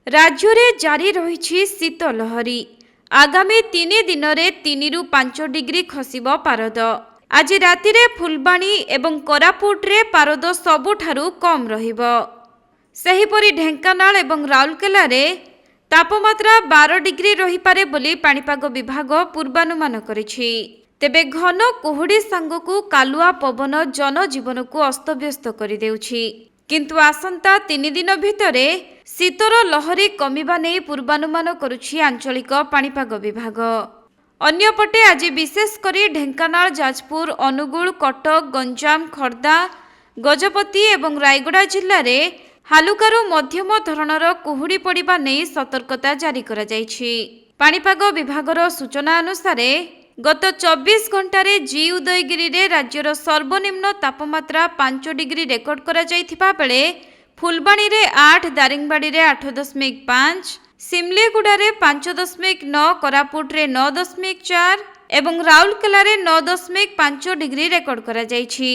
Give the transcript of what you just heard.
राज्य जारी रही शीतलहरी। आगामी 3 दिन में 3 ରୁ 5 डिग्री खसिब पारद। आज राति फुलबाणी एवं कोरापुट रे पारद सबुठारु कम रहिबो। सेहिपरि ढेंकानाल एवं राउरकेला रे तापमात्रा 12 डिग्री रहिपारे बोली पाणीपाग विभाग पूर्वानुमान करिछि। तेबे घन कुहुड़ी सांगकु कालुआ पवन जनजीवन को अस्तव्यस्त करि देउछि। किंतु आसंता 3 दिन भितरे शीतर लहरी कमिबा नै पूर्वानुमान करुछि आंचलिक पाणीपाग विभाग। अन्यपटे आज विशेषकर ढेंकानाल, जाजपुर, अनुगुल, कटक, गंजाम, खर्दा, गजपति एवं रायगड़ा जिल्ला रे हालुकारु मध्यम धरणर कुहुड़ी पड़िबा नै सतर्कता जारी करा जायछि। पाणीपाग विभागर सूचना अनुसार गत 24 घंटे जी उदयगिरी रे राज्यर सर्वनिम्न तापमात्रा 5 डिग्री रेकर्ड करा जायथिबा बेले फुलबाणी रे 8, दारिंगबाड़ी रे 8.5, सिमलीगुड़ा रे 5.9, कोरापुट रे 9.4 एवं राउरकेला रे 9.5 डिग्री रेकर्ड करा जायछि।